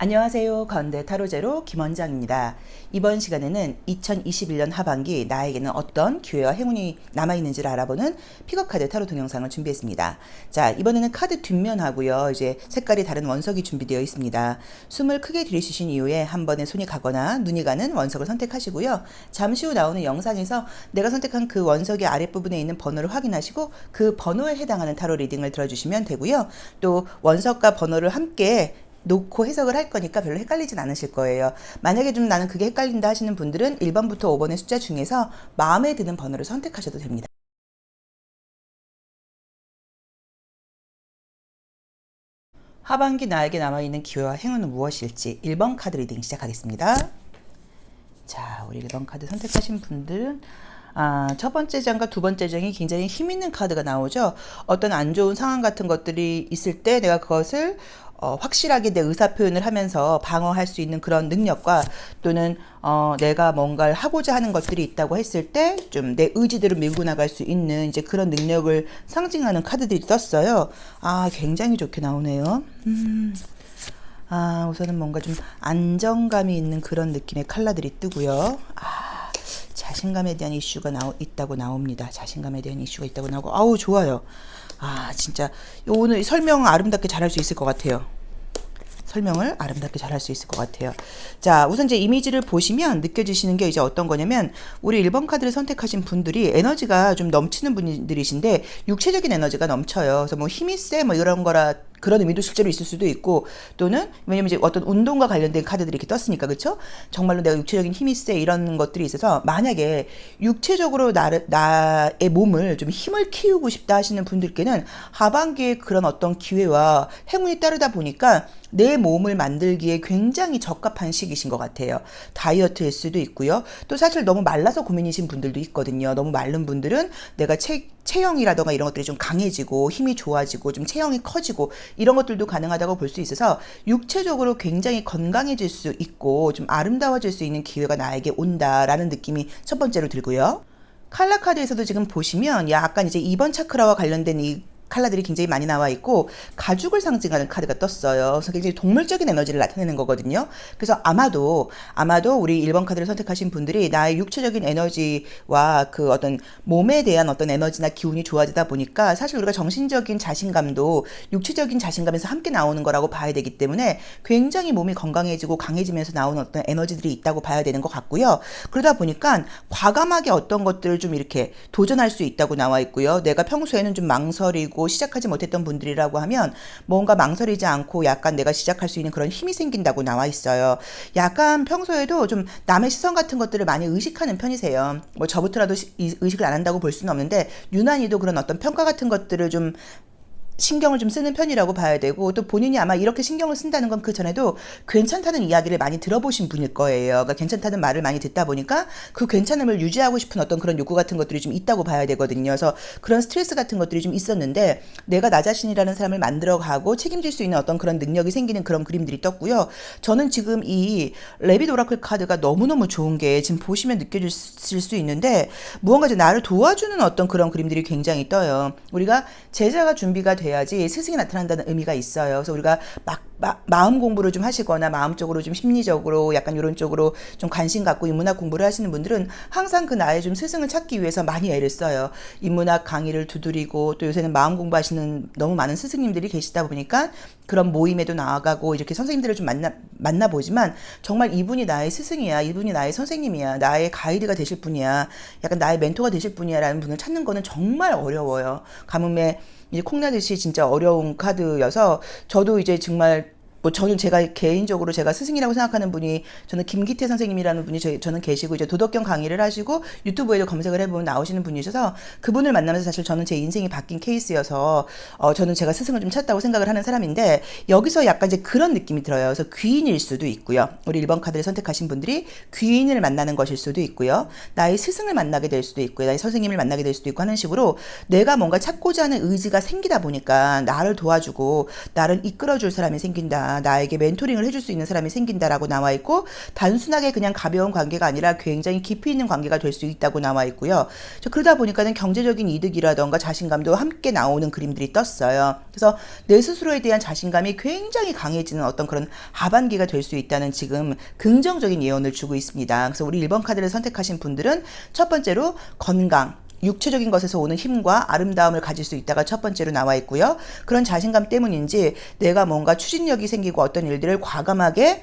안녕하세요. 건대 타로제로 김원장입니다. 이번 시간에는 2021년 하반기 나에게는 어떤 기회와 행운이 남아있는지를 알아보는 픽업 카드 타로 동영상을 준비했습니다. 자, 이번에는 카드 뒷면하고요. 이제 색깔이 다른 원석이 준비되어 있습니다. 숨을 크게 들이쉬신 이후에 한 번에 손이 가거나 눈이 가는 원석을 선택하시고요. 잠시 후 나오는 영상에서 내가 선택한 그 원석의 아랫부분에 있는 번호를 확인하시고 그 번호에 해당하는 타로 리딩을 들어주시면 되고요. 또 원석과 번호를 함께 놓고 해석을 할 거니까 별로 헷갈리진 않으실 거예요. 만약에 좀 나는 그게 헷갈린다 하시는 분들은 1번부터 5번의 숫자 중에서 마음에 드는 번호를 선택하셔도 됩니다. 하반기 나에게 남아있는 기회와 행운은 무엇일지 1번 카드 리딩 시작하겠습니다. 자, 우리 1번 카드 선택하신 분들은 첫 번째 장과 두 번째 장이 굉장히 힘 있는 카드가 나오죠. 어떤 안 좋은 상황 같은 것들이 있을 때 내가 그것을 확실하게 내 의사 표현을 하면서 방어할 수 있는 그런 능력과 또는 내가 뭔가를 하고자 하는 것들이 있다고 했을 때 좀 내 의지대로 밀고 나갈 수 있는 이제 그런 능력을 상징하는 카드들이 떴어요. 굉장히 좋게 나오네요. 우선은 뭔가 좀 안정감이 있는 그런 느낌의 컬러들이 뜨고요. 자신감에 대한 이슈가 있다고 나옵니다. 자신감에 대한 이슈가 있다고 나오고, 좋아요. 진짜 오늘 설명 아름답게 잘할 수 있을 것 같아요. 설명을 아름답게 잘할 수 있을 것 같아요. 자, 우선 이제 이미지를 보시면 느껴지시는 게 이제 어떤 거냐면, 우리 1번 카드를 선택하신 분들이 에너지가 좀 넘치는 분들이신데 육체적인 에너지가 넘쳐요. 그래서 뭐 힘이 세 뭐 이런 거라 그런 의미도 실제로 있을 수도 있고, 또는 왜냐면 이제 어떤 운동과 관련된 카드들이 이렇게 떴으니까, 그렇죠? 정말로 내가 육체적인 힘이 세 이런 것들이 있어서 만약에 육체적으로 나의 몸을 좀 힘을 키우고 싶다 하시는 분들께는 하반기에 그런 어떤 기회와 행운이 따르다 보니까 내 몸을 만들기에 굉장히 적합한 시기신 것 같아요. 다이어트일 수도 있고요. 또 사실 너무 말라서 고민이신 분들도 있거든요. 너무 마른 분들은 내가 체형이라던가 이런 것들이 좀 강해지고 힘이 좋아지고 좀 체형이 커지고 이런 것들도 가능하다고 볼 수 있어서 육체적으로 굉장히 건강해질 수 있고 좀 아름다워질 수 있는 기회가 나에게 온다라는 느낌이 첫 번째로 들고요. 칼라 카드에서도 지금 보시면 약간 이제 2번 차크라와 관련된 이 컬러들이 굉장히 많이 나와 있고 가죽을 상징하는 카드가 떴어요. 그래서 굉장히 동물적인 에너지를 나타내는 거거든요. 그래서 아마도 우리 1번 카드를 선택하신 분들이 나의 육체적인 에너지와 그 어떤 몸에 대한 어떤 에너지나 기운이 좋아지다 보니까 사실 우리가 정신적인 자신감도 육체적인 자신감에서 함께 나오는 거라고 봐야 되기 때문에 굉장히 몸이 건강해지고 강해지면서 나오는 어떤 에너지들이 있다고 봐야 되는 것 같고요. 그러다 보니까 과감하게 어떤 것들을 좀 이렇게 도전할 수 있다고 나와 있고요. 내가 평소에는 좀 망설이고 시작하지 못했던 분들이라고 하면 뭔가 망설이지 않고 약간 내가 시작할 수 있는 그런 힘이 생긴다고 나와 있어요. 약간 평소에도 좀 남의 시선 같은 것들을 많이 의식하는 편이세요. 뭐 저부터라도 의식을 안 한다고 볼 수는 없는데 유난히도 그런 어떤 평가 같은 것들을 좀 신경을 좀 쓰는 편이라고 봐야 되고, 또 본인이 아마 이렇게 신경을 쓴다는 건 그 전에도 괜찮다는 이야기를 많이 들어보신 분일 거예요. 그러니까 괜찮다는 말을 많이 듣다 보니까 그 괜찮음을 유지하고 싶은 어떤 그런 욕구 같은 것들이 좀 있다고 봐야 되거든요. 그래서 그런 스트레스 같은 것들이 좀 있었는데 내가 나 자신이라는 사람을 만들어가고 책임질 수 있는 어떤 그런 능력이 생기는 그런 그림들이 떴고요. 저는 지금 이 레빗 오라클 카드가 너무너무 좋은 게 지금 보시면 느껴질 수 있는데 무언가 이제 나를 도와주는 어떤 그런 그림들이 굉장히 떠요. 우리가 제자가 준비가 돼야지 스승이 나타난다는 의미가 있어요. 그래서 우리가 마음 공부를 좀 하시거나 마음적으로 좀 심리적으로 약간 이런 쪽으로 좀 관심 갖고 인문학 공부를 하시는 분들은 항상 그 나의 좀 스승을 찾기 위해서 많이 애를 써요. 인문학 강의를 두드리고 또 요새는 마음 공부하시는 너무 많은 스승님들이 계시다 보니까 그런 모임에도 나아가고 이렇게 선생님들을 좀 만나보지만 정말 이분이 나의 스승이야, 이분이 나의 선생님이야, 나의 가이드가 되실 분이야, 약간 나의 멘토가 되실 분이야 라는 분을 찾는 거는 정말 어려워요. 가뭄에 이제 콩나듯이 진짜 어려운 카드여서 저도 이제 정말 뭐 저는 제가 개인적으로 제가 스승이라고 생각하는 분이 저는 김기태 선생님이라는 분이 저는 계시고 이제 도덕경 강의를 하시고 유튜브에도 검색을 해보면 나오시는 분이셔서 그분을 만나면서 사실 저는 제 인생이 바뀐 케이스여서 저는 제가 스승을 좀 찾다고 생각을 하는 사람인데 여기서 약간 이제 그런 느낌이 들어요. 그래서 귀인일 수도 있고요. 우리 1번 카드를 선택하신 분들이 귀인을 만나는 것일 수도 있고요. 나의 스승을 만나게 될 수도 있고요. 나의 선생님을 만나게 될 수도 있고 하는 식으로 내가 뭔가 찾고자 하는 의지가 생기다 보니까 나를 도와주고 나를 이끌어줄 사람이 생긴다. 생긴다. 나에게 멘토링을 해줄 수 있는 사람이 생긴다라고 나와 있고, 단순하게 그냥 가벼운 관계가 아니라 굉장히 깊이 있는 관계가 될 수 있다고 나와 있고요. 그러다 보니까는 경제적인 이득이라던가 자신감도 함께 나오는 그림들이 떴어요. 그래서 내 스스로에 대한 자신감이 굉장히 강해지는 어떤 그런 하반기가 될 수 있다는 지금 긍정적인 예언을 주고 있습니다. 그래서 우리 1번 카드를 선택하신 분들은 첫 번째로 건강, 육체적인 것에서 오는 힘과 아름다움을 가질 수 있다가 첫 번째로 나와 있고요. 그런 자신감 때문인지 내가 뭔가 추진력이 생기고 어떤 일들을 과감하게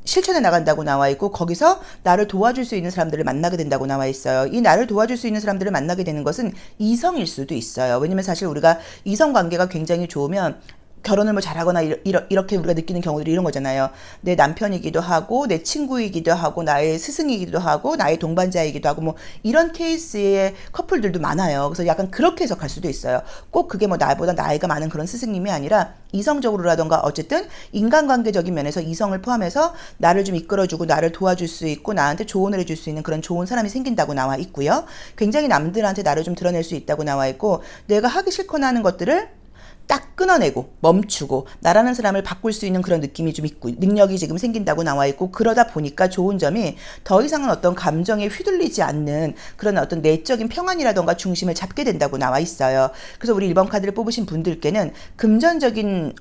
실천해 나간다고 나와 있고, 거기서 나를 도와줄 수 있는 사람들을 만나게 된다고 나와 있어요. 이 나를 도와줄 수 있는 사람들을 만나게 되는 것은 이성일 수도 있어요. 왜냐면 사실 우리가 이성 관계가 굉장히 좋으면 결혼을 뭐 잘하거나 이렇게 우리가 느끼는 경우들이 이런 거잖아요. 내 남편이기도 하고 내 친구이기도 하고 나의 스승이기도 하고 나의 동반자이기도 하고 뭐 이런 케이스의 커플들도 많아요. 그래서 약간 그렇게 해석할 수도 있어요. 꼭 그게 뭐 나보다 나이가 많은 그런 스승님이 아니라 이성적으로라던가 어쨌든 인간관계적인 면에서 이성을 포함해서 나를 좀 이끌어주고 나를 도와줄 수 있고 나한테 조언을 해줄 수 있는 그런 좋은 사람이 생긴다고 나와 있고요. 굉장히 남들한테 나를 좀 드러낼 수 있다고 나와 있고, 내가 하기 싫거나 하는 것들을 딱 끊어내고 멈추고 나라는 사람을 바꿀 수 있는 그런 느낌이 좀 있고 능력이 지금 생긴다고 나와 있고, 그러다 보니까 좋은 점이 더 이상은 어떤 감정에 휘둘리지 않는 그런 어떤 내적인 평안이라던가 중심을 잡게 된다고 나와 있어요. 그래서 우리 1번 카드를 뽑으신 분들께는 금전적인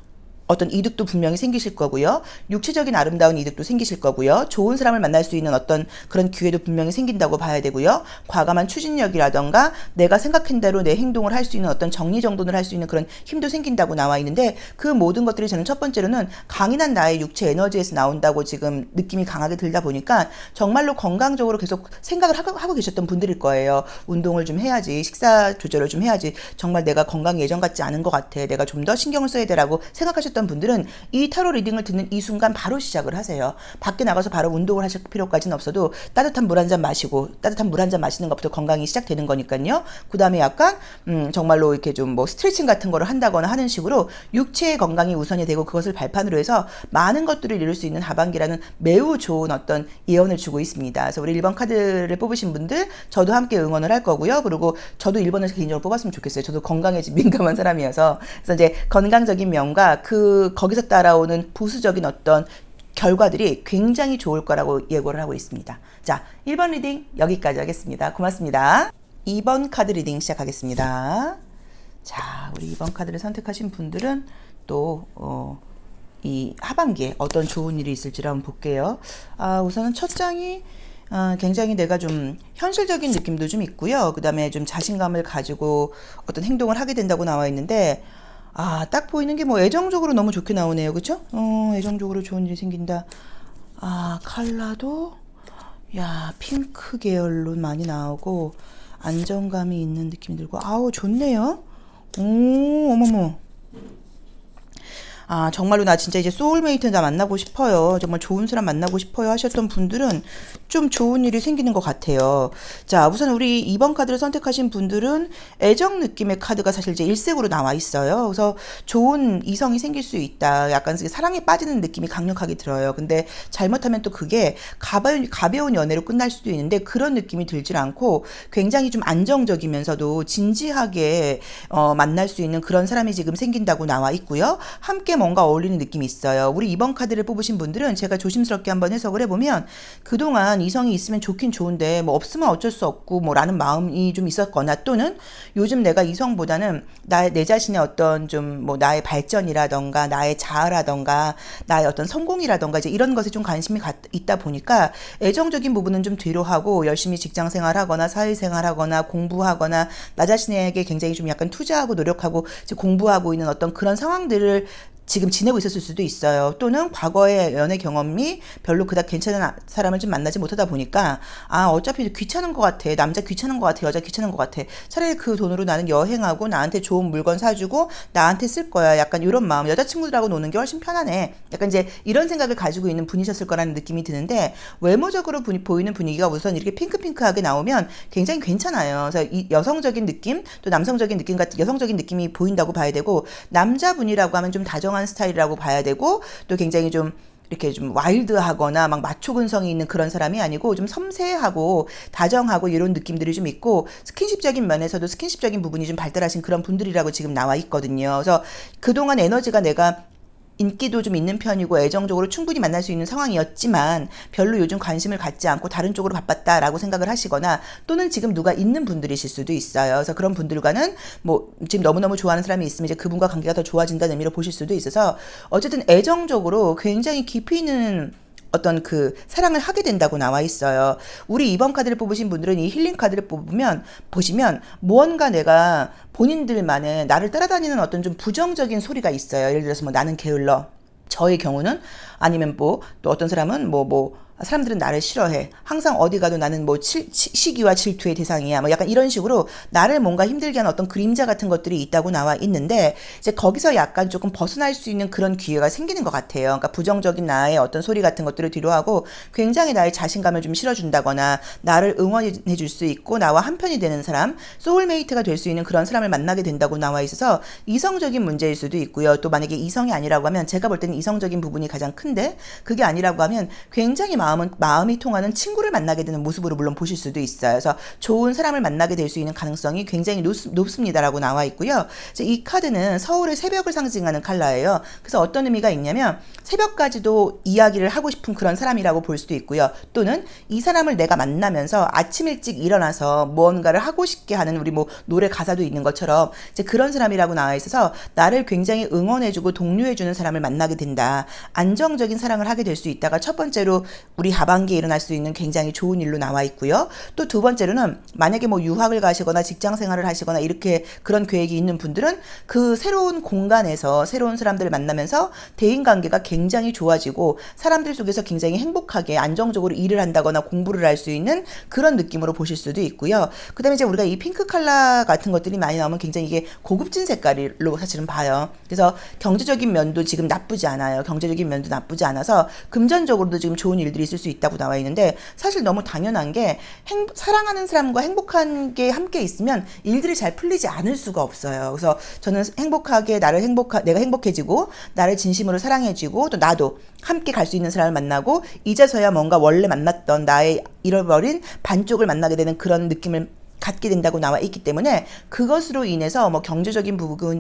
어떤 이득도 분명히 생기실 거고요. 육체적인 아름다운 이득도 생기실 거고요. 좋은 사람을 만날 수 있는 어떤 그런 기회도 분명히 생긴다고 봐야 되고요. 과감한 추진력이라던가 내가 생각한 대로 내 행동을 할 수 있는 어떤 정리정돈을 할 수 있는 그런 힘도 생긴다고 나와 있는데, 그 모든 것들이 저는 첫 번째로는 강인한 나의 육체 에너지에서 나온다고 지금 느낌이 강하게 들다 보니까 정말로 건강적으로 계속 생각을 하고 계셨던 분들일 거예요. 운동을 좀 해야지, 식사 조절을 좀 해야지, 정말 내가 건강이 예전 같지 않은 것 같아, 내가 좀 더 신경을 써야 돼라고 생각하셨던 분들은 이 타로 리딩을 듣는 이 순간 바로 시작을 하세요. 밖에 나가서 바로 운동을 하실 필요까지는 없어도 따뜻한 물 한 잔 마시고, 따뜻한 물 한 잔 마시는 것부터 건강이 시작되는 거니까요. 그 다음에 약간 정말로 이렇게 좀 뭐 스트레칭 같은 거를 한다거나 하는 식으로 육체의 건강이 우선이 되고 그것을 발판으로 해서 많은 것들을 이룰 수 있는 하반기라는 매우 좋은 어떤 예언을 주고 있습니다. 그래서 우리 1번 카드를 뽑으신 분들 저도 함께 응원을 할 거고요. 그리고 저도 1번을 개인적으로 뽑았으면 좋겠어요. 저도 건강에 민감한 사람이어서. 그래서 이제 건강적인 면과 거기서 따라오는 부수적인 어떤 결과들이 굉장히 좋을 거라고 예고를 하고 있습니다. 자, 1번 리딩 여기까지 하겠습니다. 고맙습니다. 2번 카드 리딩 시작하겠습니다. 자, 우리 2번 카드를 선택하신 분들은 또 이 하반기에 어떤 좋은 일이 있을지를 한번 볼게요. 우선은 첫 장이 굉장히 내가 좀 현실적인 느낌도 좀 있고요. 그 다음에 좀 자신감을 가지고 어떤 행동을 하게 된다고 나와 있는데, 딱 보이는 게 뭐 애정적으로 너무 좋게 나오네요. 그쵸? 애정적으로 좋은 일이 생긴다. 컬러도 핑크 계열로 많이 나오고 안정감이 있는 느낌이 들고, 좋네요. 어머머. 정말로 나 진짜 이제 소울메이트 다 만나고 싶어요, 정말 좋은 사람 만나고 싶어요 하셨던 분들은 좀 좋은 일이 생기는 것 같아요. 자, 우선 우리 2번 카드를 선택하신 분들은 애정 느낌의 카드가 사실 이제 일색으로 나와 있어요. 그래서 좋은 이성이 생길 수 있다, 약간 사랑에 빠지는 느낌이 강력하게 들어요. 근데 잘못하면 또 그게 가벼운 연애로 끝날 수도 있는데, 그런 느낌이 들질 않고 굉장히 좀 안정적이면서도 진지하게 만날 수 있는 그런 사람이 지금 생긴다고 나와 있고요. 함께 뭔가 어울리는 느낌이 있어요. 우리 2번 카드를 뽑으신 분들은 제가 조심스럽게 한번 해석을 해보면, 그동안 이성이 있으면 좋긴 좋은데 뭐 없으면 어쩔 수 없고 뭐 라는 마음이 좀 있었거나, 또는 요즘 내가 이성보다는 내 자신의 어떤 좀 뭐 나의 발전이라던가 나의 자아라던가 나의 어떤 성공이라던가 이제 이런 것에 좀 관심이 있다 보니까 애정적인 부분은 좀 뒤로 하고 열심히 직장 생활하거나 사회생활하거나 공부하거나 나 자신에게 굉장히 좀 약간 투자하고 노력하고 공부하고 있는 어떤 그런 상황들을 지금 지내고 있었을 수도 있어요. 또는 과거의 연애 경험이 별로 그닥 괜찮은 사람을 좀 만나지 못하다 보니까 어차피 귀찮은 것 같아, 남자 귀찮은 것 같아, 여자 귀찮은 것 같아, 차라리 그 돈으로 나는 여행하고 나한테 좋은 물건 사주고 나한테 쓸 거야, 약간 이런 마음, 여자친구들하고 노는 게 훨씬 편하네, 약간 이제 이런 생각을 가지고 있는 분이셨을 거라는 느낌이 드는데, 외모적으로 보이는 분위기가 우선 이렇게 핑크핑크하게 나오면 굉장히 괜찮아요. 그래서 이 여성적인 느낌, 또 남성적인 느낌 같은 여성적인 느낌이 보인다고 봐야 되고, 남자분이라고 하면 좀 다정한 스타일이라고 봐야 되고, 또 굉장히 좀 이렇게 좀 와일드하거나 막 마초 근성이 있는 그런 사람이 아니고 좀 섬세하고 다정하고 이런 느낌들이 좀 있고, 스킨십적인 면에서도 스킨십적인 부분이 좀 발달하신 그런 분들이라고 지금 나와 있거든요. 그래서 그동안 에너지가 내가 인기도 좀 있는 편이고 애정적으로 충분히 만날 수 있는 상황이었지만 별로 요즘 관심을 갖지 않고 다른 쪽으로 바빴다라고 생각을 하시거나 또는 지금 누가 있는 분들이실 수도 있어요. 그래서 그런 분들과는 뭐 지금 너무너무 좋아하는 사람이 있으면 이제 그분과 관계가 더 좋아진다는 의미로 보실 수도 있어서 어쨌든 애정적으로 굉장히 깊이 있는 어떤 그 사랑을 하게 된다고 나와 있어요. 우리 2번 카드를 뽑으신 분들은 이 힐링 카드를 보시면 무언가 내가 본인들만의 나를 따라다니는 어떤 좀 부정적인 소리가 있어요. 예를 들어서 뭐 나는 게을러. 저의 경우는 아니면 뭐 또 어떤 사람은 사람들은 나를 싫어해. 항상 어디 가도 나는 뭐 시기와 질투의 대상이야. 뭐 약간 이런 식으로 나를 뭔가 힘들게 하는 어떤 그림자 같은 것들이 있다고 나와 있는데 이제 거기서 약간 조금 벗어날 수 있는 그런 기회가 생기는 것 같아요. 그러니까 부정적인 나의 어떤 소리 같은 것들을 뒤로하고 굉장히 나의 자신감을 좀 실어준다거나 나를 응원해 줄 수 있고 나와 한편이 되는 사람, 소울메이트가 될 수 있는 그런 사람을 만나게 된다고 나와 있어서 이성적인 문제일 수도 있고요. 또 만약에 이성이 아니라고 하면 제가 볼 때는 이성적인 부분이 가장 큰데 그게 아니라고 하면 굉장히 마음이 통하는 친구를 만나게 되는 모습으로 물론 보실 수도 있어요. 그래서 좋은 사람을 만나게 될 수 있는 가능성이 굉장히 높습니다라고 나와 있고요. 이 카드는 서울의 새벽을 상징하는 컬러예요. 그래서 어떤 의미가 있냐면 새벽까지도 이야기를 하고 싶은 그런 사람이라고 볼 수도 있고요. 또는 이 사람을 내가 만나면서 아침 일찍 일어나서 무언가를 하고 싶게 하는 우리 뭐 노래 가사도 있는 것처럼 이제 그런 사람이라고 나와 있어서 나를 굉장히 응원해주고 독려해주는 사람을 만나게 된다. 안정적인 사랑을 하게 될 수 있다가 첫 번째로 우리 하반기에 일어날 수 있는 굉장히 좋은 일로 나와 있고요. 또 두 번째로는 만약에 뭐 유학을 가시거나 직장 생활을 하시거나 이렇게 그런 계획이 있는 분들은 그 새로운 공간에서 새로운 사람들을 만나면서 대인관계가 굉장히 좋아지고 사람들 속에서 굉장히 행복하게 안정적으로 일을 한다거나 공부를 할 수 있는 그런 느낌으로 보실 수도 있고요. 그 다음에 이제 우리가 이 핑크 컬러 같은 것들이 많이 나오면 굉장히 이게 고급진 색깔로 사실은 봐요. 그래서 경제적인 면도 지금 나쁘지 않아요. 경제적인 면도 나쁘지 않아서 금전적으로도 지금 좋은 일들이 있을 수 있다고 나와 있는데 사실 너무 당연한 게 사랑하는 사람과 행복한 게 함께 있으면 일들이 잘 풀리지 않을 수가 없어요. 그래서 저는 행복하게 내가 행복해지고 나를 진심으로 사랑해주고 또 나도 함께 갈 수 있는 사람을 만나고 이제서야 뭔가 원래 만났던 나의 잃어버린 반쪽을 만나게 되는 그런 느낌을 갖게 된다고 나와 있기 때문에 그것으로 인해서 뭐 경제적인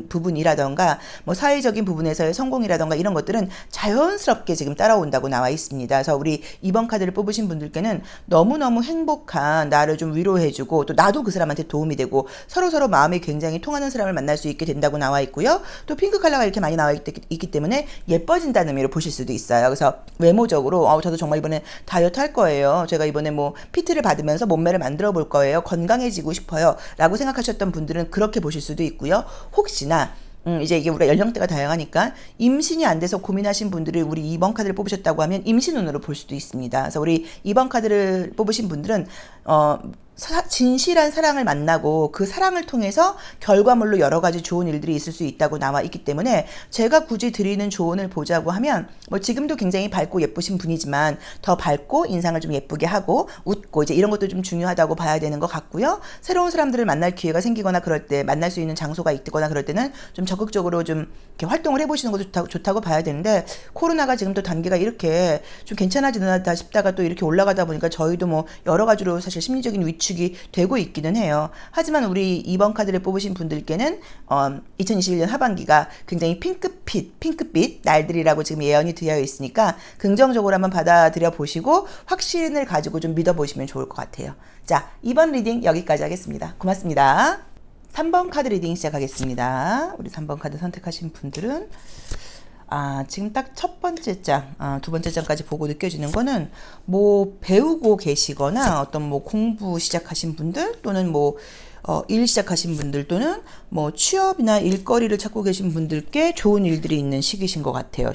부분이라던가 뭐 사회적인 부분에서의 성공이라던가 이런 것들은 자연스럽게 지금 따라온다고 나와 있습니다. 그래서 우리 2번 카드를 뽑으신 분들께는 너무너무 행복한 나를 좀 위로해주고 또 나도 그 사람한테 도움이 되고 서로서로 마음이 굉장히 통하는 사람을 만날 수 있게 된다고 나와 있고요. 또 핑크 컬러가 이렇게 많이 나와 있기 때문에 예뻐진다는 의미로 보실 수도 있어요. 그래서 외모적으로 저도 정말 이번에 다이어트 할 거예요. 제가 이번에 뭐 PT를 받으면서 몸매를 만들어 볼 거예요. 건강해지고 싶어요. 라고 생각하셨던 분들은 그렇게 보실 수도 있고요. 혹시나 이제 이게 우리가 연령대가 다양하니까 임신이 안 돼서 고민하신 분들이 우리 2번 카드를 뽑으셨다고 하면 임신운으로 볼 수도 있습니다. 그래서 우리 2번 카드를 뽑으신 분들은 진실한 사랑을 만나고 그 사랑을 통해서 결과물로 여러 가지 좋은 일들이 있을 수 있다고 나와 있기 때문에 제가 굳이 드리는 조언을 보자고 하면 뭐 지금도 굉장히 밝고 예쁘신 분이지만 더 밝고 인상을 좀 예쁘게 하고 웃고 이제 이런 것도 좀 중요하다고 봐야 되는 것 같고요. 새로운 사람들을 만날 기회가 생기거나 그럴 때 만날 수 있는 장소가 있거나 그럴 때는 좀 적극적으로 좀 이렇게 활동을 해보시는 것도 좋다고 봐야 되는데 코로나가 지금 또 단계가 이렇게 좀 괜찮아지다 싶다가 또 이렇게 올라가다 보니까 저희도 뭐 여러 가지로 사실 심리적인 위축이 되고 있기는 해요. 하지만 우리 2번 카드를 뽑으신 분들께는 2021년 하반기가 굉장히 핑크빛 날들이라고 지금 예언이 되어 있으니까 긍정적으로 한번 받아들여 보시고 확신을 가지고 좀 믿어보시면 좋을 것 같아요. 자, 2번 리딩 여기까지 하겠습니다. 고맙습니다. 3번 카드 리딩 시작하겠습니다. 우리 3번 카드 선택하신 분들은 지금 딱 첫 번째 장, 두 번째 장까지 보고 느껴지는 거는 뭐 배우고 계시거나 어떤 뭐 공부 시작하신 분들 또는 뭐 일 시작하신 분들 또는 뭐 취업이나 일거리를 찾고 계신 분들께 좋은 일들이 있는 시기인 것 같아요.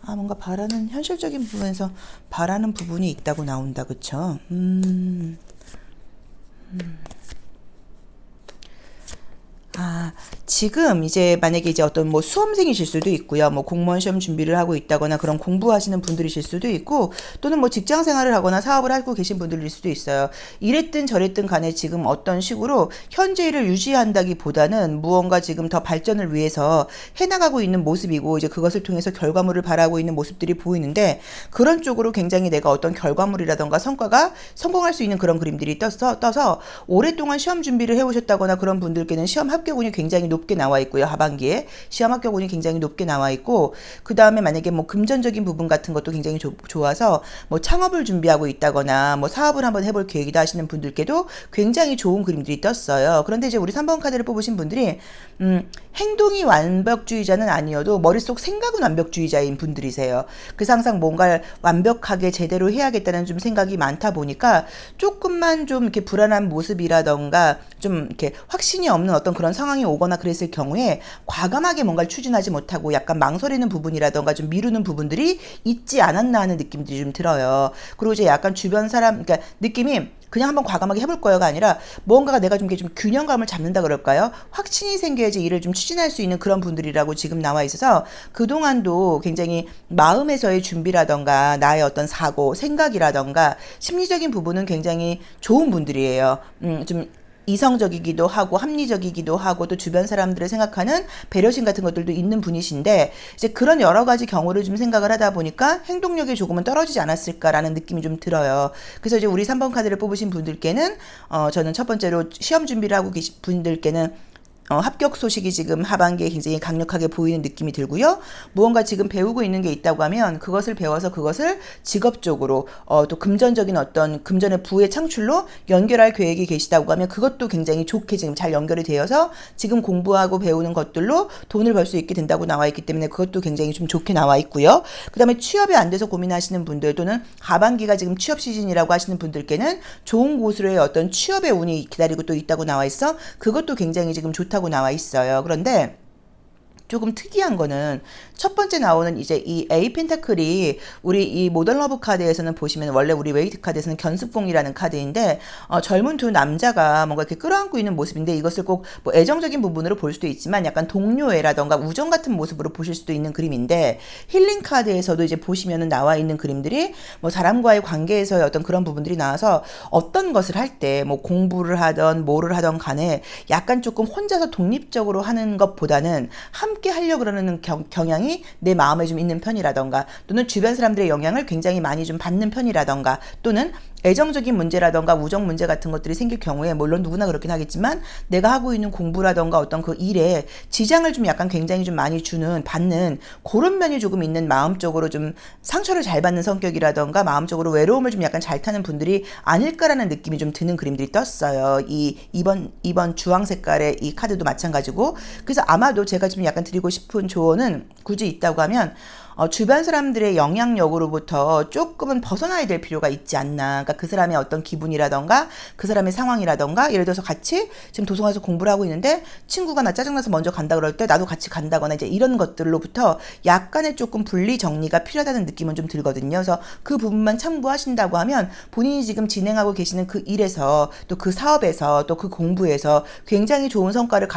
뭔가 바라는 현실적인 부분에서 바라는 부분이 있다고 나온다, 그쵸? 지금 이제 만약에 이제 어떤 뭐 수험생이실 수도 있고요. 뭐 공무원 시험 준비를 하고 있다거나 그런 공부하시는 분들이실 수도 있고 또는 뭐 직장 생활을 하거나 사업을 하고 계신 분들일 수도 있어요. 이랬든 저랬든 간에 지금 어떤 식으로 현재 일을 유지한다기보다는 무언가 지금 더 발전을 위해서 해나가고 있는 모습이고 이제 그것을 통해서 결과물을 바라고 있는 모습들이 보이는데 그런 쪽으로 굉장히 내가 어떤 결과물이라던가 성과가 성공할 수 있는 그런 그림들이 떠서 오랫동안 시험 준비를 해오셨다거나 그런 분들께는 시험 합격운이 굉장히 높은 높게 나와 있고요. 하반기에 시험 합격 운이 굉장히 높게 나와 있고, 그 다음에 만약에 뭐 금전적인 부분 같은 것도 굉장히 좋아서 뭐 창업을 준비하고 있다거나 뭐 사업을 한번 해볼 계획이다 하시는 분들께도 굉장히 좋은 그림들이 떴어요. 그런데 이제 우리 3번 카드를 뽑으신 분들이 행동이 완벽주의자는 아니어도 머릿속 생각은 완벽주의자인 분들이세요. 그래서 항상 뭔가를 완벽하게 제대로 해야겠다는 좀 생각이 많다 보니까 조금만 좀 이렇게 불안한 모습이라던가 좀 이렇게 확신이 없는 어떤 그런 상황이 오거나 그랬을 경우에 과감하게 뭔가를 추진하지 못하고 약간 망설이는 부분이라던가 좀 미루는 부분들이 있지 않았나 하는 느낌들이 좀 들어요. 그리고 이제 약간 주변 사람, 그러니까 느낌이 그냥 한번 과감하게 해볼 거요가 아니라 뭔가가 내가 좀 균형감을 잡는다 그럴까요? 확신이 생겨야지 일을 좀 추진할 수 있는 그런 분들이라고 지금 나와 있어서 그동안도 굉장히 마음에서의 준비라던가 나의 어떤 사고, 생각이라던가 심리적인 부분은 굉장히 좋은 분들이에요. 좀 이성적이기도 하고 합리적이기도 하고 또 주변 사람들을 생각하는 배려심 같은 것들도 있는 분이신데 이제 그런 여러 가지 경우를 좀 생각을 하다 보니까 행동력이 조금은 떨어지지 않았을까라는 느낌이 좀 들어요. 그래서 이제 우리 3번 카드를 뽑으신 분들께는 저는 첫 번째로 시험 준비를 하고 계신 분들께는 합격 소식이 지금 하반기에 굉장히 강력하게 보이는 느낌이 들고요. 무언가 지금 배우고 있는 게 있다고 하면 그것을 배워서 그것을 직업적으로 또 금전적인 어떤 금전의 부의 창출로 연결할 계획이 계시다고 하면 그것도 굉장히 좋게 지금 잘 연결이 되어서 지금 공부하고 배우는 것들로 돈을 벌 수 있게 된다고 나와 있기 때문에 그것도 굉장히 좀 좋게 나와 있고요. 그 다음에 취업이 안 돼서 고민하시는 분들 또는 하반기가 지금 취업 시즌이라고 하시는 분들께는 좋은 곳으로의 어떤 취업의 운이 기다리고 또 있다고 나와 있어 그것도 굉장히 지금 좋다고 나와 있어요. 그런데 조금 특이한 거는 첫 번째 나오는 이제 이 A 펜타클이 우리 이 모던 러브 카드에서는 보시면 원래 우리 웨이트 카드에서는 견습공이라는 카드인데 젊은 두 남자가 뭔가 이렇게 끌어안고 있는 모습인데 이것을 꼭 뭐 애정적인 부분으로 볼 수도 있지만 약간 동료애라던가 우정 같은 모습으로 보실 수도 있는 그림인데 힐링 카드에서도 이제 보시면은 나와 있는 그림들이 뭐 사람과의 관계에서의 어떤 그런 부분들이 나와서 어떤 것을 할 때 뭐 공부를 하던 뭐를 하던 간에 약간 조금 혼자서 독립적으로 하는 것보다는 함께 하려고 그러는 경향이 내 마음에 좀 있는 편이라던가 또는 주변 사람들의 영향을 굉장히 많이 좀 받는 편이라던가 또는 애정적인 문제라던가 우정 문제 같은 것들이 생길 경우에 물론 누구나 그렇긴 하겠지만 내가 하고 있는 공부라던가 어떤 그 일에 지장을 좀 약간 굉장히 좀 많이 받는 그런 면이 조금 있는 마음적으로 좀 상처를 잘 받는 성격이라던가 마음적으로 외로움을 좀 약간 잘 타는 분들이 아닐까라는 느낌이 좀 드는 그림들이 떴어요. 이번 주황 색깔의 이 카드도 마찬가지고 그래서 아마도 제가 지금 약간 드리고 싶은 조언은 굳이 있다고 하면 주변 사람들의 영향력으로부터 조금은 벗어나야 될 필요가 있지 않나. 그러니까 그 사람의 어떤 기분이라던가 그 사람의 상황이라던가 예를 들어서 같이 지금 도서관에서 공부를 하고 있는데 친구가 나 짜증나서 먼저 간다 그럴 때 나도 같이 간다거나 이제 이런 것들로부터 약간의 조금 분리 정리가 필요하다는 느낌은 좀 들거든요. 그래서 그 부분만 참고하신다고 하면 본인이 지금 진행하고 계시는 그 일에서 또 그 사업에서 또 그 공부에서 굉장히 좋은 성과를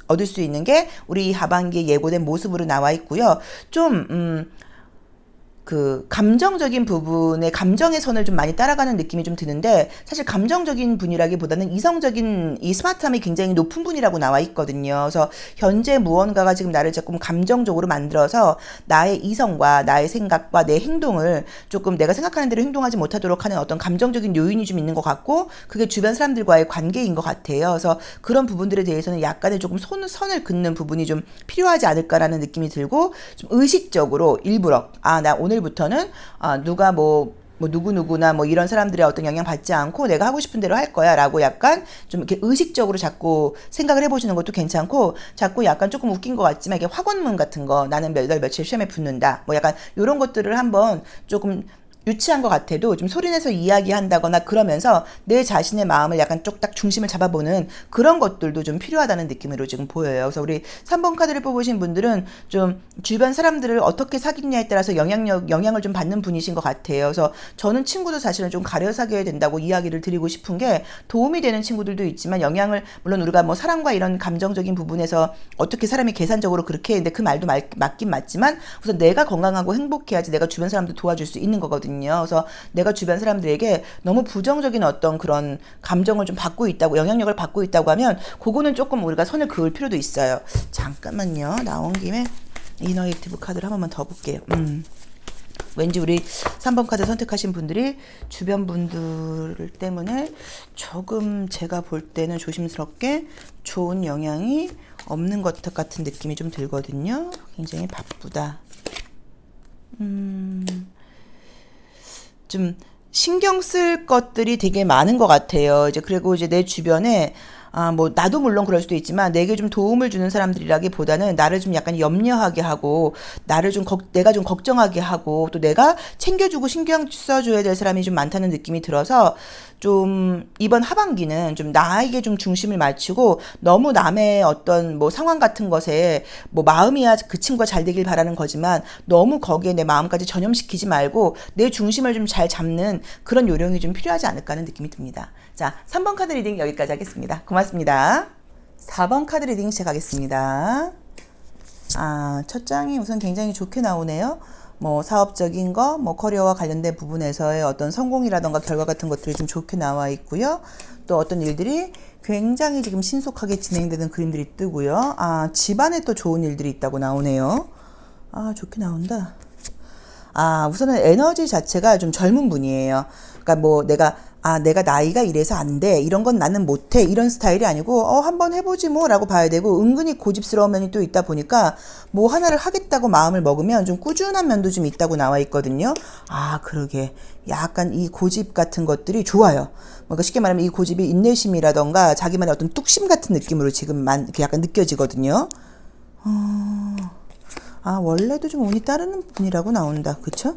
얻을 수 있는 게 우리 하반기에 예고된 모습으로 나와 있고요. 좀 그 감정적인 부분에 감정의 선을 좀 많이 따라가는 느낌이 좀 드는데 사실 감정적인 분이라기보다는 이성적인 이 스마트함이 굉장히 높은 분이라고 나와 있거든요. 그래서 현재 무언가가 지금 나를 조금 감정적으로 만들어서 나의 이성과 나의 생각과 내 행동을 조금 내가 생각하는 대로 행동하지 못하도록 하는 어떤 감정적인 요인이 좀 있는 것 같고 그게 주변 사람들과의 관계인 것 같아요. 그래서 그런 부분들에 대해서는 약간의 조금 선을 긋는 부분이 좀 필요하지 않을까라는 느낌이 들고 좀 의식적으로 일부러 나 오늘부터는 누가 뭐 누구누구나 뭐 이런 사람들의 어떤 영향 받지 않고 내가 하고 싶은 대로 할 거야 라고 약간 좀 이렇게 의식적으로 자꾸 생각을 해보시는 것도 괜찮고 자꾸 약간 조금 웃긴 것 같지만 이게 학원문 같은 거 나는 몇 달 며칠 시험에 붙는다 뭐 약간 이런 것들을 한번 조금 유치한 것 같아도 좀 소리내서 이야기한다거나 그러면서 내 자신의 마음을 약간 쪽 딱 중심을 잡아보는 그런 것들도 좀 필요하다는 느낌으로 지금 보여요. 그래서 우리 3번 카드를 뽑으신 분들은 좀 주변 사람들을 어떻게 사귀냐에 따라서 영향을 좀 받는 분이신 것 같아요. 그래서 저는 친구도 사실은 좀 가려 사귀어야 된다고 이야기를 드리고 싶은 게 도움이 되는 친구들도 있지만 물론 우리가 뭐 사랑과 이런 감정적인 부분에서 어떻게 사람이 계산적으로 그렇게 했는데 그 말도 맞긴 맞지만 우선 내가 건강하고 행복해야지 내가 주변 사람들 도와줄 수 있는 거거든요. 그래서 내가 주변 사람들에게 너무 부정적인 어떤 그런 감정을 좀 받고 있다고 영향력을 받고 있다고 하면 그거는 조금 우리가 선을 그을 필요도 있어요. 잠깐만요. 나온 김에 이너에이티브 카드를 한 번만 더 볼게요. 왠지 우리 3번 카드 선택하신 분들이 주변 분들 때문에 조금 제가 볼 때는 조심스럽게 좋은 영향이 없는 것 같은 느낌이 좀 들거든요. 굉장히 바쁘다. 좀 신경 쓸 것들이 되게 많은 것 같아요. 이제 그리고 이제 내 주변에 뭐 나도 물론 그럴 수도 있지만 내게 좀 도움을 주는 사람들이라기보다는 나를 좀 약간 염려하게 하고 나를 좀 내가 좀 걱정하게 하고 또 내가 챙겨주고 신경 써줘야 될 사람이 좀 많다는 느낌이 들어서 좀 이번 하반기는 좀 나에게 좀 중심을 맞추고 너무 남의 어떤 뭐 상황 같은 것에 뭐 마음이야 그 친구가 잘 되길 바라는 거지만 너무 거기에 내 마음까지 전염시키지 말고 내 중심을 좀 잘 잡는 그런 요령이 좀 필요하지 않을까 하는 느낌이 듭니다. 자, 3번 카드 리딩 여기까지 하겠습니다. 고맙습니다. 4번 카드 리딩 시작하겠습니다. 첫 장이 우선 굉장히 좋게 나오네요. 뭐 사업적인 거, 뭐 커리어와 관련된 부분에서의 어떤 성공이라던가 결과 같은 것들이 좀 좋게 나와 있고요. 또 어떤 일들이 굉장히 지금 신속하게 진행되는 그림들이 뜨고요. 집안에 또 좋은 일들이 있다고 나오네요. 좋게 나온다. 우선은 에너지 자체가 좀 젊은 분이에요. 그러니까 뭐 내가 나이가 이래서 안 돼. 이런 건 나는 못해. 이런 스타일이 아니고, 한번 해보지 뭐 라고 봐야 되고, 은근히 고집스러운 면이 또 있다 보니까, 뭐 하나를 하겠다고 마음을 먹으면 좀 꾸준한 면도 좀 있다고 나와 있거든요. 그러게. 약간 이 고집 같은 것들이 좋아요. 뭔가 쉽게 말하면 이 고집이 인내심이라던가 자기만의 어떤 뚝심 같은 느낌으로 지금 이렇게 약간 느껴지거든요. 원래도 좀 운이 따르는 분이라고 나온다. 그쵸?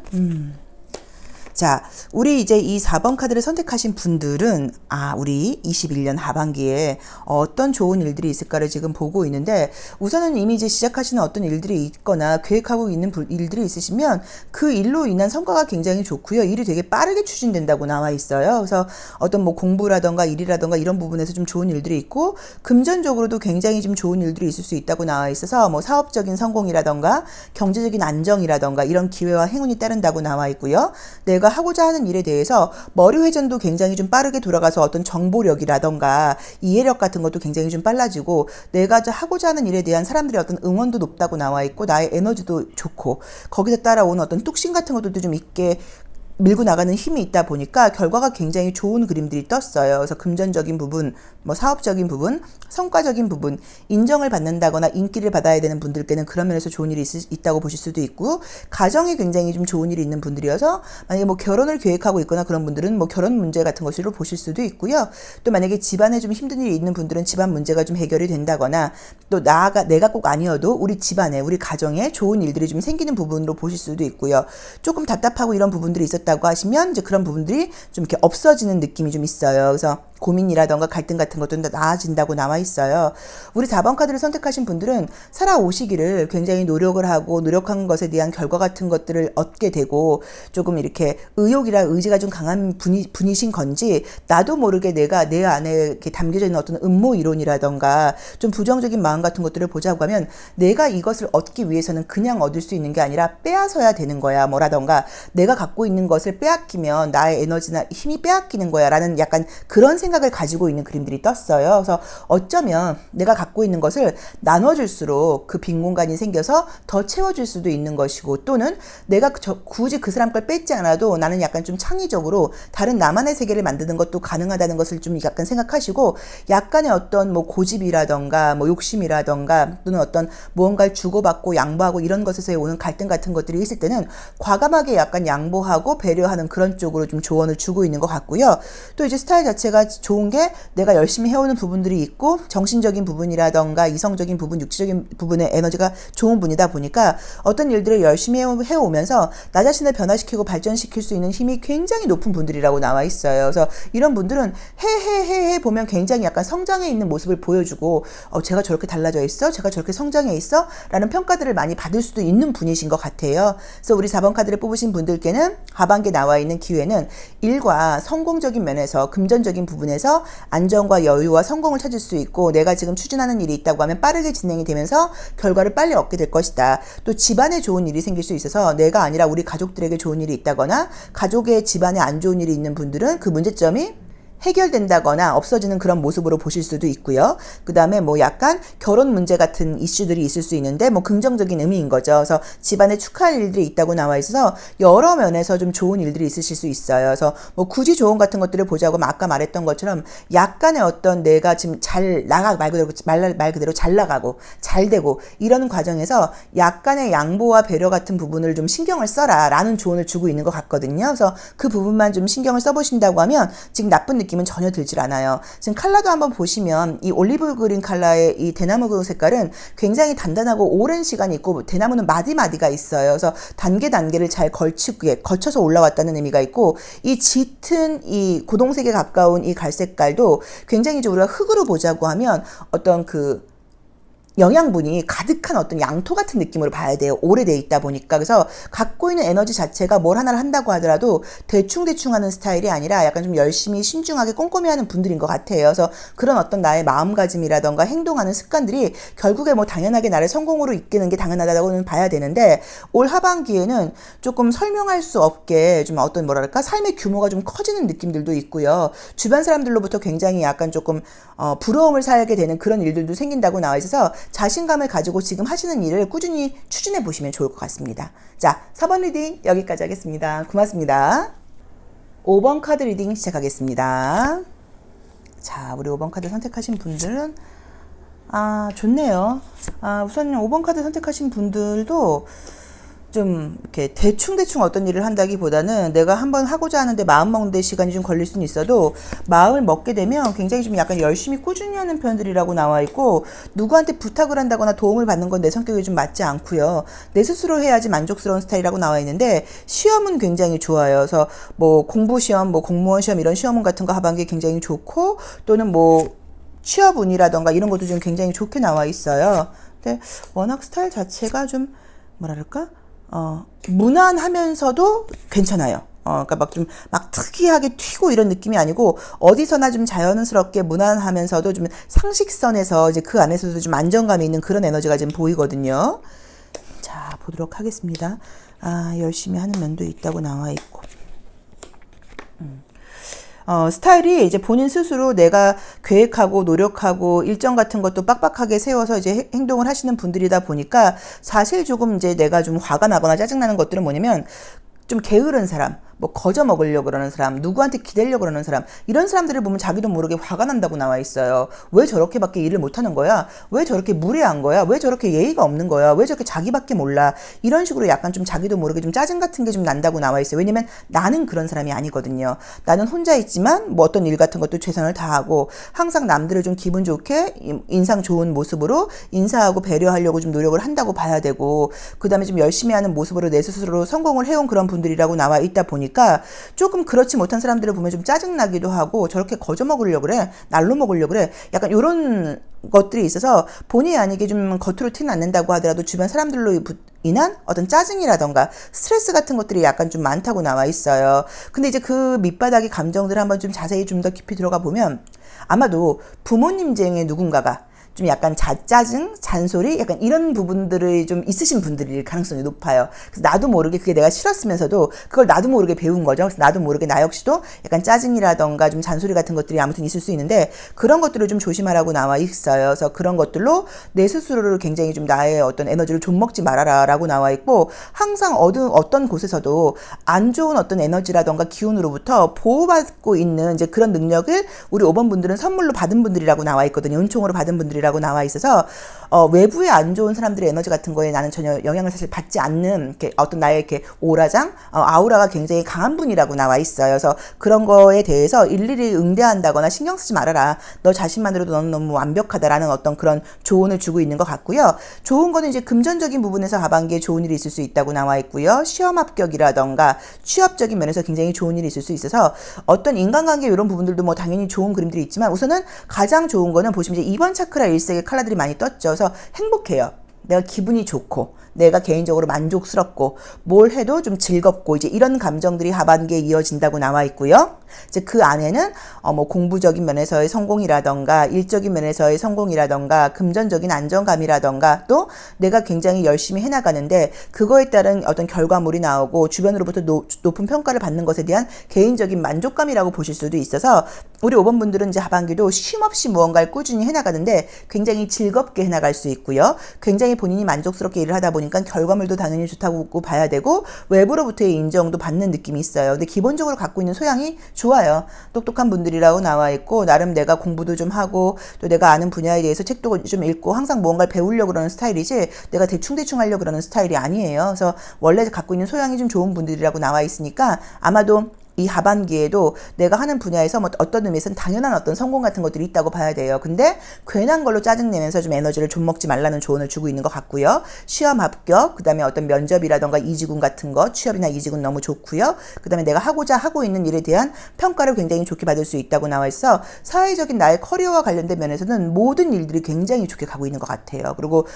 자, 우리 이제 이 4번 카드를 선택하신 분들은 우리 21년 하반기에 어떤 좋은 일들이 있을까를 지금 보고 있는데 우선은 이미 이제 시작하시는 어떤 일들이 있거나 계획하고 있는 일들이 있으시면 그 일로 인한 성과가 굉장히 좋고요. 일이 되게 빠르게 추진된다고 나와 있어요. 그래서 어떤 뭐 공부라던가 일이라던가 이런 부분에서 좀 좋은 일들이 있고 금전적으로도 굉장히 좀 좋은 일들이 있을 수 있다고 나와 있어서 뭐 사업적인 성공이라던가 경제적인 안정이라던가 이런 기회와 행운이 따른다고 나와 있고요. 내가 하고자 하는 일에 대해서 머리 회전도 굉장히 좀 빠르게 돌아가서 어떤 정보력이라던가 이해력 같은 것도 굉장히 좀 빨라지고 내가 하고자 하는 일에 대한 사람들의 어떤 응원도 높다고 나와 있고 나의 에너지도 좋고 거기서 따라오는 어떤 뚝심 같은 것들도 좀 있게 밀고 나가는 힘이 있다 보니까 결과가 굉장히 좋은 그림들이 떴어요. 그래서 금전적인 부분, 뭐 사업적인 부분, 성과적인 부분, 인정을 받는다거나 인기를 받아야 되는 분들께는 그런 면에서 좋은 일이 있다고 보실 수도 있고 가정이 굉장히 좀 좋은 일이 있는 분들이어서 만약에 뭐 결혼을 계획하고 있거나 그런 분들은 뭐 결혼 문제 같은 것으로 보실 수도 있고요. 또 만약에 집안에 좀 힘든 일이 있는 분들은 집안 문제가 좀 해결이 된다거나 또 내가 꼭 아니어도 우리 집안에 우리 가정에 좋은 일들이 좀 생기는 부분으로 보실 수도 있고요. 조금 답답하고 이런 부분들이 있었다고 하시면 이제 그런 부분들이 좀 이렇게 없어지는 느낌이 좀 있어요. 그래서 고민이라던가 갈등 같은 것도 나아진다고 나와 있어요. 우리 4번 카드를 선택하신 분들은 살아오시기를 굉장히 노력을 하고 노력한 것에 대한 결과 같은 것들을 얻게 되고 조금 이렇게 의욕이라 의지가 좀 강한 분이신 건지 나도 모르게 내가 내 안에 이렇게 담겨져 있는 어떤 음모 이론이라던가 좀 부정적인 마음 같은 것들을 보자고 하면 내가 이것을 얻기 위해서는 그냥 얻을 수 있는 게 아니라 빼앗아야 되는 거야 뭐라던가 내가 갖고 있는 것을 빼앗기면 나의 에너지나 힘이 빼앗기는 거야 라는 약간 그런 생각을 가지고 있는 그림들이 떴어요. 그래서 어쩌면 내가 갖고 있는 것을 나눠줄수록 그 빈 공간이 생겨서 더 채워줄 수도 있는 것이고 또는 내가 굳이 그 사람 걸 뺏지 않아도 나는 약간 좀 창의적으로 다른 나만의 세계를 만드는 것도 가능하다는 것을 좀 약간 생각하시고 약간의 어떤 뭐 고집이라던가 뭐 욕심이라던가 또는 어떤 무언가를 주고받고 양보하고 이런 것에서 오는 갈등 같은 것들이 있을 때는 과감하게 약간 양보하고 배려하는 그런 쪽으로 좀 조언을 주고 있는 것 같고요. 또 이제 스타일 자체가 좋은 게 내가 열심히 해오는 부분들이 있고 정신적인 부분이라던가 이성적인 부분, 육체적인 부분의 에너지가 좋은 분이다 보니까 어떤 일들을 열심히 해오면서 나 자신을 변화시키고 발전시킬 수 있는 힘이 굉장히 높은 분들이라고 나와 있어요. 그래서 이런 분들은 해 보면 굉장히 약간 성장해 있는 모습을 보여주고 제가 저렇게 달라져 있어? 제가 저렇게 성장해 있어? 라는 평가들을 많이 받을 수도 있는 분이신 것 같아요. 그래서 우리 4번 카드를 뽑으신 분들께는 하반기에 나와 있는 기회는 일과 성공적인 면에서 금전적인 부분에서 안정과 여유와 성공을 찾을 수 있고 내가 지금 추진하는 일이 있다고 하면 빠르게 진행이 되면서 결과를 빨리 얻게 될 것이다. 또 집안에 좋은 일이 생길 수 있어서 내가 아니라 우리 가족들에게 좋은 일이 있다거나 가족의 집안에 안 좋은 일이 있는 분들은 그 문제점이 해결된다거나 없어지는 그런 모습으로 보실 수도 있고요. 그 다음에 뭐 약간 결혼 문제 같은 이슈들이 있을 수 있는데 뭐 긍정적인 의미인 거죠. 그래서 집안에 축하할 일들이 있다고 나와 있어서 여러 면에서 좀 좋은 일들이 있으실 수 있어요. 그래서 뭐 굳이 조언 같은 것들을 보자고 아까 말했던 것처럼 약간의 어떤 내가 지금 잘 나가 말 그대로 잘 나가고 잘 되고 이런 과정에서 약간의 양보와 배려 같은 부분을 좀 신경을 써라 라는 조언을 주고 있는 것 같거든요. 그래서 그 부분만 좀 신경을 써보신다고 하면 지금 나쁜 느낌은 전혀 들질 않아요. 지금 컬러도 한번 보시면 이 올리브 그린 컬러의 이 대나무 색깔은 굉장히 단단하고 오랜 시간이 있고 대나무는 마디마디가 있어요. 그래서 단계를 잘 거쳐서 올라왔다는 의미가 있고 이 짙은 이 고동색에 가까운 이 갈색깔도 굉장히 이제 우리가 흙으로 보자고 하면 어떤 그 영양분이 가득한 어떤 양토 같은 느낌으로 봐야 돼요. 오래돼 있다 보니까. 그래서 갖고 있는 에너지 자체가 뭘 하나를 한다고 하더라도 대충 하는 스타일이 아니라 약간 좀 열심히 신중하게 꼼꼼히 하는 분들인 것 같아요. 그래서 그런 어떤 나의 마음가짐이라던가 행동하는 습관들이 결국에 뭐 당연하게 나를 성공으로 이끄는 게 당연하다고는 봐야 되는데 올 하반기에는 조금 설명할 수 없게 좀 어떤 뭐랄까 삶의 규모가 좀 커지는 느낌들도 있고요. 주변 사람들로부터 굉장히 약간 조금 부러움을 살게 되는 그런 일들도 생긴다고 나와 있어서 자신감을 가지고 지금 하시는 일을 꾸준히 추진해 보시면 좋을 것 같습니다. 자, 4번 리딩 여기까지 하겠습니다. 고맙습니다. 5번 카드 리딩 시작하겠습니다. 자, 우리 5번 카드 선택하신 분들은 좋네요. 우선 5번 카드 선택하신 분들도 좀 이렇게 대충 어떤 일을 한다기보다는 내가 한번 하고자 하는데 마음 먹는 데 시간이 좀 걸릴 수는 있어도 마음을 먹게 되면 굉장히 좀 약간 열심히 꾸준히 하는 편들이라고 나와 있고 누구한테 부탁을 한다거나 도움을 받는 건 내 성격에 좀 맞지 않고요. 내 스스로 해야지 만족스러운 스타일이라고 나와 있는데 시험은 굉장히 좋아요. 그래서 뭐 공부 시험, 뭐 공무원 시험 이런 시험 같은 거 하반기에 굉장히 좋고 또는 뭐 취업운이라던가 이런 것도 좀 굉장히 좋게 나와 있어요. 근데 워낙 스타일 자체가 좀 뭐랄까? 무난하면서도 괜찮아요. 그러니까 막 특이하게 튀고 이런 느낌이 아니고 어디서나 좀 자연스럽게 무난하면서도 좀 상식선에서 이제 그 안에서도 좀 안정감이 있는 그런 에너지가 지금 보이거든요. 자, 보도록 하겠습니다. 열심히 하는 면도 있다고 나와 있고. 스타일이 이제 본인 스스로 내가 계획하고 노력하고 일정 같은 것도 빡빡하게 세워서 이제 행동을 하시는 분들이다 보니까 사실 조금 이제 내가 좀 화가 나거나 짜증나는 것들은 뭐냐면 좀 게으른 사람, 뭐 거저 먹으려고 그러는 사람, 누구한테 기대려고 그러는 사람 이런 사람들을 보면 자기도 모르게 화가 난다고 나와 있어요. 왜 저렇게밖에 일을 못하는 거야? 왜 저렇게 무례한 거야? 왜 저렇게 예의가 없는 거야? 왜 저렇게 자기밖에 몰라? 이런 식으로 약간 좀 자기도 모르게 좀 짜증 같은 게 좀 난다고 나와 있어요. 왜냐면 나는 그런 사람이 아니거든요. 나는 혼자 있지만 뭐 어떤 일 같은 것도 최선을 다하고 항상 남들을 좀 기분 좋게 인상 좋은 모습으로 인사하고 배려하려고 좀 노력을 한다고 봐야 되고 그 다음에 좀 열심히 하는 모습으로 내 스스로 성공을 해온 그런 분들이라고 나와 있다 보니까 조금 그렇지 못한 사람들을 보면 좀 짜증나기도 하고 저렇게 거저 먹으려고 그래 날로 먹으려고 그래 약간 이런 것들이 있어서 본의 아니게 좀 겉으로 티는 안 낸다고 하더라도 주변 사람들로 인한 어떤 짜증이라던가 스트레스 같은 것들이 약간 좀 많다고 나와 있어요. 근데 이제 그 밑바닥의 감정들을 한번 좀 자세히 좀 더 깊이 들어가 보면 아마도 부모님 중에 누군가가 좀 약간 짜증, 잔소리 약간 이런 부분들이 좀 있으신 분들일 가능성이 높아요. 그래서 나도 모르게 그게 내가 싫었으면서도 그걸 나도 모르게 배운 거죠. 그래서 나도 모르게 나 역시도 약간 짜증이라던가 좀 잔소리 같은 것들이 아무튼 있을 수 있는데 그런 것들을 좀 조심하라고 나와 있어요. 그래서 그런 것들로 내 스스로를 굉장히 좀 나의 어떤 에너지를 좀 먹지 말아라 라고 나와 있고 항상 어떤 곳에서도 안 좋은 어떤 에너지라던가 기운으로부터 보호받고 있는 이제 그런 능력을 우리 5번 분들은 선물로 받은 분들이라고 나와 있거든요. 은총으로 받은 분들이라고 나와 있어서 외부에 안 좋은 사람들의 에너지 같은 거에 나는 전혀 영향을 사실 받지 않는 이렇게 어떤 나의 이렇게 오라장 아우라가 굉장히 강한 분이라고 나와 있어요. 그래서 그런 거에 대해서 일일이 응대한다거나 신경 쓰지 말아라. 너 자신만으로도 너는 너무 완벽하다라는 어떤 그런 조언을 주고 있는 것 같고요. 좋은 거는 이제 금전적인 부분에서 하반기에 좋은 일이 있을 수 있다고 나와 있고요. 시험 합격이라던가 취업적인 면에서 굉장히 좋은 일이 있을 수 있어서 어떤 인간관계 이런 부분들도 뭐 당연히 좋은 그림들이 있지만 우선은 가장 좋은 거는 보시면 이제 2번 차크라 일색의 컬러들이 많이 떴죠. 그래서 행복해요. 내가 기분이 좋고 내가 개인적으로 만족스럽고 뭘 해도 좀 즐겁고 이제 이런 감정들이 하반기에 이어진다고 나와 있고요. 이제 그 안에는 뭐 공부적인 면에서의 성공이라던가 일적인 면에서의 성공이라던가 금전적인 안정감이라던가 또 내가 굉장히 열심히 해나가는데 그거에 따른 어떤 결과물이 나오고 주변으로부터 높은 평가를 받는 것에 대한 개인적인 만족감이라고 보실 수도 있어서 우리 5번 분들은 이제 하반기도 쉼없이 무언가를 꾸준히 해나가는데 굉장히 즐겁게 해나갈 수 있고요. 굉장히 본인이 만족스럽게 일을 하다 보니까 결과물도 당연히 좋다고 봐야 되고 외부로부터의 인정도 받는 느낌이 있어요. 근데 기본적으로 갖고 있는 소양이 좋아요. 똑똑한 분들이라고 나와 있고 나름 내가 공부도 좀 하고 또 내가 아는 분야에 대해서 책도 좀 읽고 항상 무언가를 배우려고 그러는 스타일이지 내가 대충 하려고 그러는 스타일이 아니에요. 그래서 원래 갖고 있는 소양이 좀 좋은 분들이라고 나와 있으니까 아마도 이 하반기에도 내가 하는 분야에서 뭐 어떤 의미에서는 당연한 어떤 성공 같은 것들이 있다고 봐야 돼요. 근데 괜한 걸로 짜증내면서 좀 에너지를 좀 먹지 말라는 조언을 주고 있는 것 같고요. 시험 합격, 그 다음에 어떤 면접이라던가 이직운 같은 거, 취업이나 이직은 너무 좋고요. 그 다음에 내가 하고자 하고 있는 일에 대한 평가를 굉장히 좋게 받을 수 있다고 나와 있어 사회적인 나의 커리어와 관련된 면에서는 모든 일들이 굉장히 좋게 가고 있는 것 같아요. 그리고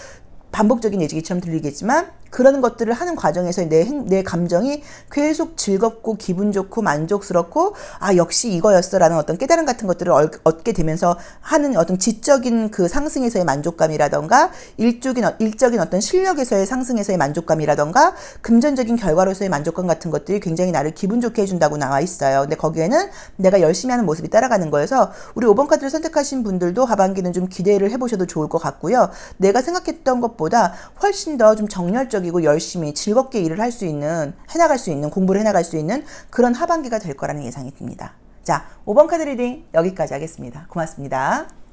반복적인 예지기처럼 들리겠지만 그런 것들을 하는 과정에서 내 감정이 계속 즐겁고 기분 좋고 만족스럽고 아 역시 이거였어라는 어떤 깨달음 같은 것들을 얻게 되면서 하는 어떤 지적인 그 상승에서의 만족감이라던가 일적인 어떤 실력에서의 상승에서의 만족감이라던가 금전적인 결과로서의 만족감 같은 것들이 굉장히 나를 기분 좋게 해준다고 나와 있어요. 근데 거기에는 내가 열심히 하는 모습이 따라가는 거여서 우리 5번 카드를 선택하신 분들도 하반기는 좀 기대를 해보셔도 좋을 것 같고요. 내가 생각했던 것보다 훨씬 더 좀 정열적이고 열심히 즐겁게 일을 할 수 있는 해나갈 수 있는 공부를 해나갈 수 있는 그런 하반기가 될 거라는 예상이 듭니다. 자, 5번 카드 리딩 여기까지 하겠습니다. 고맙습니다.